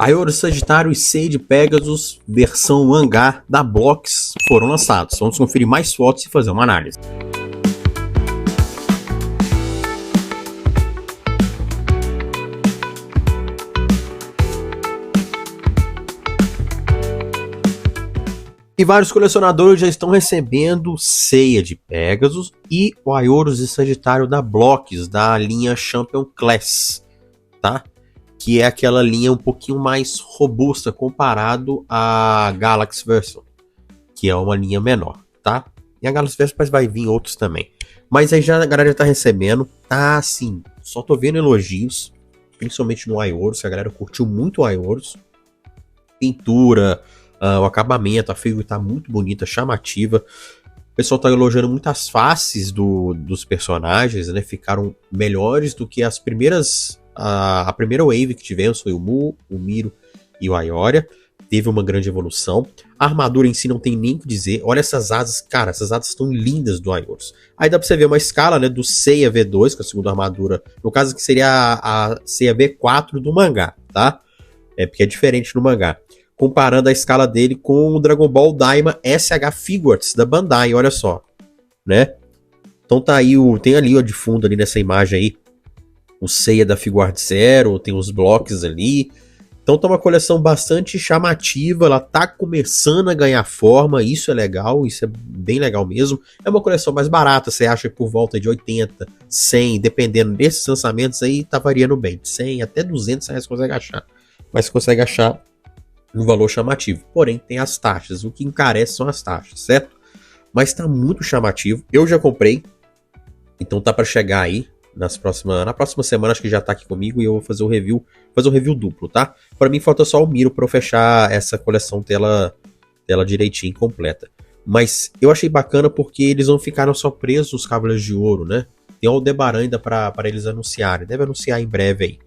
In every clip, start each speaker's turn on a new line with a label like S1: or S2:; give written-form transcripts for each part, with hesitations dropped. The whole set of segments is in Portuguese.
S1: Aioro Sagitário e Sage Pegasus, versão mangá da Blocks, foram lançados. Vamos conferir mais fotos e fazer uma análise. E vários colecionadores já estão recebendo Seiya de Pegasus e o Aioros e Sagitário da Blocks, da linha Champion Class, tá? Que é aquela linha um pouquinho mais robusta comparado à Galaxy Version, que é uma linha menor, tá? E a Galaxy Version vai vir outros também. Mas aí já a galera já tá recebendo, tá assim, só tô vendo elogios, principalmente no Aioros, a galera curtiu muito o Aioros. Pintura, o acabamento, a figura tá muito bonita, chamativa. O pessoal tá elogiando muitas faces dos personagens, né? Ficaram melhores do que as primeiras... A primeira wave que tivemos foi o Mu, o Miro e o Aioria. Teve uma grande evolução. A armadura em si não tem nem o que dizer. Olha essas asas, cara, essas asas estão lindas do Aioros. Aí dá pra você ver uma escala, né, do Seiya V2, que é a segunda armadura. No caso que seria a Seiya V4 do mangá, tá? É porque é diferente no mangá. Comparando a escala dele com o Dragon Ball Daima SH Figures da Bandai, olha só, né? Então tá aí, tem ali ó, de fundo ali nessa imagem aí, o Seiya da Figuart Zero, tem os blocos ali. Então tá uma coleção bastante chamativa, ela tá começando a ganhar forma, isso é legal, isso é bem legal mesmo. É uma coleção mais barata, você acha por volta de 80, 100, dependendo desses lançamentos aí, tá variando bem. De 100 até 200 reais você consegue achar, mas você consegue achar um valor chamativo. Porém, tem as taxas, o que encarece são as taxas, certo? Mas tá muito chamativo, eu já comprei, então tá para chegar aí. Na próxima semana, acho que já tá aqui comigo e eu vou fazer um review duplo, tá? Pra mim falta só o Miro pra eu fechar essa coleção dela direitinho, completa. Mas eu achei bacana porque eles não ficaram só presos nos Cavaleiros de Ouro, né? Tem o Aldebaran ainda pra eles anunciarem, deve anunciar em breve aí.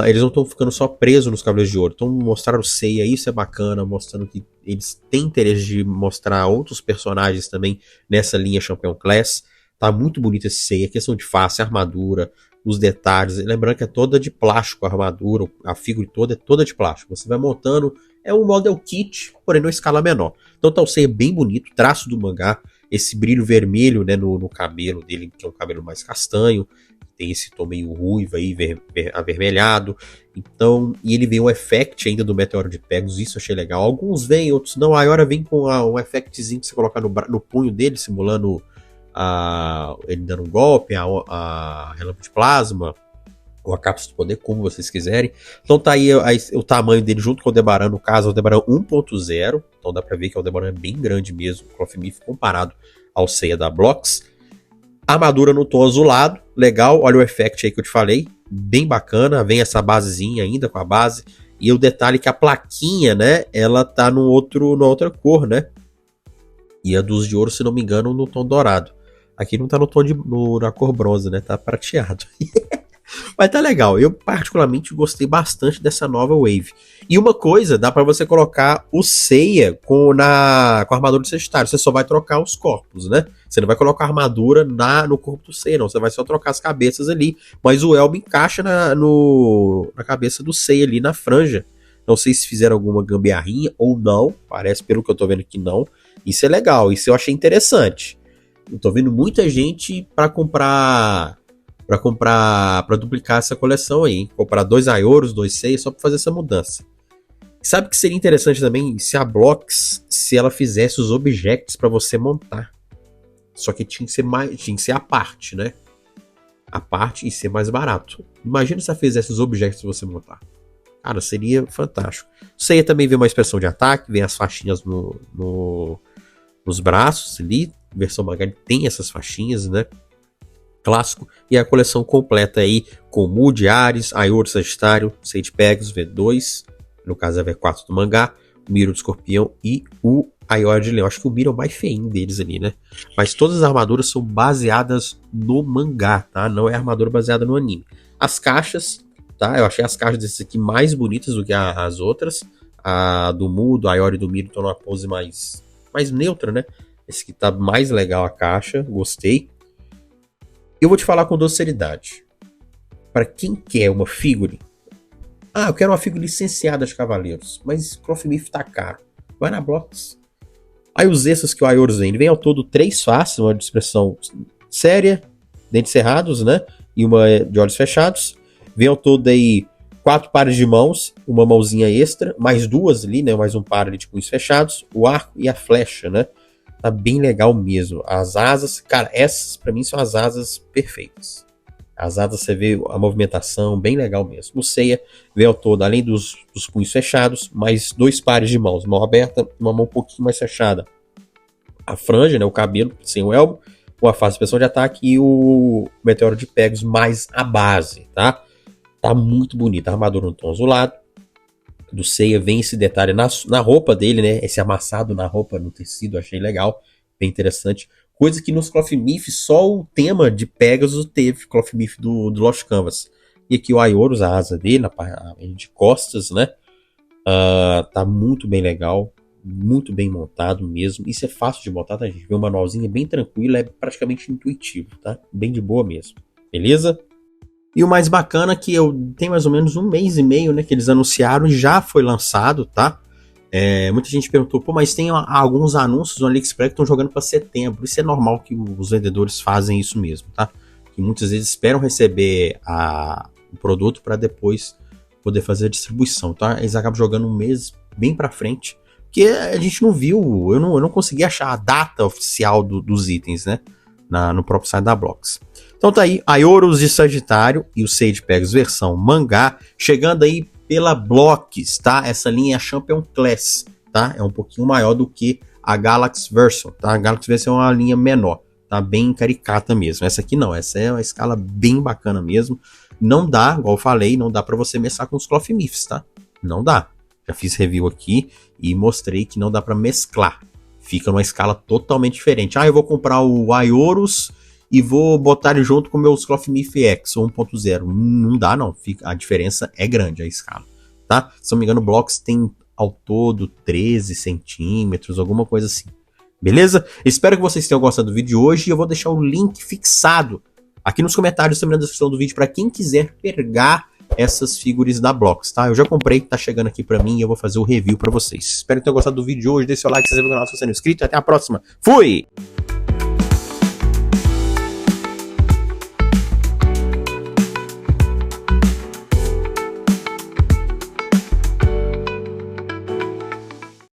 S1: Eles não estão ficando só presos nos Cavaleiros de Ouro, então mostraram o Seiya, isso é bacana, mostrando que eles têm interesse de mostrar outros personagens também nessa linha Champion Class. Tá muito bonito esse Seiya, a questão de face, a armadura, os detalhes. Lembrando que é toda de plástico a armadura, a figura toda é toda de plástico. Você vai montando, é um model kit, porém numa escala menor. Então tá o Seiya bem bonito, traço do mangá, esse brilho vermelho, né, no cabelo dele, que é um cabelo mais castanho, tem esse tom meio ruivo aí, avermelhado. Então, e ele vem o effect ainda do Meteoro de Pegasus, isso eu achei legal. Alguns vêm, outros não. A Aioria vem com um effectzinho que você colocar no punho dele, simulando ele dando um golpe, a relâmpago de plasma, ou a cápsula de poder, como vocês quiserem. Então tá aí o tamanho dele junto com o Aldebaran, no caso o Aldebaran 1.0, então dá pra ver que o Aldebaran é bem grande mesmo, o Cloth Myth comparado ao Seiya da Blocks. Armadura no tom azulado, legal, olha o effect aí que eu te falei, bem bacana, vem essa basezinha ainda com a base, e o detalhe que a plaquinha, né, ela tá numa outra cor, né, e a dos de ouro, se não me engano, no tom dourado. Aqui não tá no tom na cor bronze, né? Tá prateado. Mas tá legal. Eu particularmente gostei bastante dessa nova wave. E uma coisa, dá pra você colocar o Seiya com a armadura do Sagitário. Você só vai trocar os corpos, né? Você não vai colocar a armadura no corpo do Seiya, não. Você vai só trocar as cabeças ali. Mas o elmo encaixa na cabeça do Seiya ali, na franja. Não sei se fizeram alguma gambiarrinha ou não. Parece, pelo que eu tô vendo, que não. Isso é legal. Isso eu achei interessante. Eu tô vendo muita gente para duplicar essa coleção aí, hein? Comprar 2 Aioros, 2 Seiya, só para fazer essa mudança. Sabe que seria interessante também se a Blocks, se ela fizesse os objects para você montar. Só que tinha que ser a parte, né? A parte e ser mais barato. Imagina se ela fizesse os objects para você montar. Cara, seria fantástico. Seiya também vem uma expressão de ataque, vem as faixinhas nos braços ali. Versão mangá tem essas faixinhas, né? Clássico. E a coleção completa aí com Mood, Ares, Aioro Sagitário, Sage Pegasus V2, no caso é V4 do mangá, o Miro do Escorpião e o Aioria de Leão. Acho que o Miro é o mais feinho deles ali, né? Mas todas as armaduras são baseadas no mangá, tá? Não é armadura baseada no anime. As caixas, tá? Eu achei as caixas desses aqui mais bonitas do que as outras. A do Mu, do Aioria e do Miro estão numa pose mais neutra, né? Esse aqui tá mais legal a caixa, gostei. Eu vou te falar com docilidade. Para quem quer uma figure, Ah, eu quero uma figura licenciada de Cavaleiros, mas Clothmith tá caro. Vai na Blocks. Aí os extras que o Aioros vende, vem ao todo 3 faces, uma de expressão séria, dentes cerrados, né? E uma de olhos fechados. Vem ao todo aí 4 pares de mãos, uma mãozinha extra, mais 2 ali, né? Mais um par ali de punhos fechados, o arco e a flecha, né? Tá bem legal mesmo. As asas, cara, essas pra mim são as asas perfeitas. As asas você vê a movimentação, bem legal mesmo. O Seiya vem ao todo, além dos punhos fechados, mais 2 pares de mãos, mão aberta, uma mão um pouquinho mais fechada. A franja, né, o cabelo sem o elmo, a fase de expressão de ataque e o meteoro de Pegasus mais a base, tá? Tá muito bonito, a armadura no tom azulado. Do Seiya vem esse detalhe na roupa dele, né? Esse amassado na roupa, no tecido, achei legal, bem interessante. Coisa que nos Clothmith só o tema de Pegasus teve, Clothmith do Lost Canvas. E aqui o Aioros, a asa dele, de costas, né? Tá muito bem legal, muito bem montado mesmo. Isso é fácil de montar, tá, gente? Vê um manualzinho bem tranquilo, é praticamente intuitivo, tá? Bem de boa mesmo, beleza? E o mais bacana é que eu tenho mais ou menos 1 mês e meio, né, que eles anunciaram e já foi lançado, tá? Muita gente perguntou, pô, mas tem alguns anúncios no AliExpress que estão jogando para setembro. Isso é normal que os vendedores fazem isso mesmo, tá? Que muitas vezes esperam receber o produto para depois poder fazer a distribuição, tá? Eles acabam jogando um mês bem para frente, porque a gente não viu, eu não consegui achar a data oficial dos itens, né? No próprio site da Blocks. Então tá aí, Aioros de Sagitário e o Sage Pegasus versão mangá, chegando aí pela Blocks, tá? Essa linha é a Champion Class, tá? É um pouquinho maior do que a Galaxy Version, tá? A Galaxy Version é uma linha menor, tá? Bem caricata mesmo. Essa aqui não, essa é uma escala bem bacana mesmo. Não dá, igual eu falei, não dá pra você mesclar com os Clothmiths, tá? Não dá. Já fiz review aqui e mostrei que não dá pra mesclar. Fica numa escala totalmente diferente. Ah, eu vou comprar o Aioros e vou botar ele junto com meus Clothmith X ou 1.0. Não dá, não. A diferença é grande, a escala, tá? Se não me engano, o Blocks tem ao todo 13 centímetros, alguma coisa assim. Beleza? Espero que vocês tenham gostado do vídeo de hoje e eu vou deixar o link fixado aqui nos comentários, também na descrição do vídeo, para quem quiser pegar essas figuras da Blocks, tá? Eu já comprei, tá chegando aqui pra mim e eu vou fazer o review pra vocês. Espero que tenham gostado do vídeo de hoje. Deixe seu like, se inscreva no canal se você não é inscrito. Até a próxima. Fui!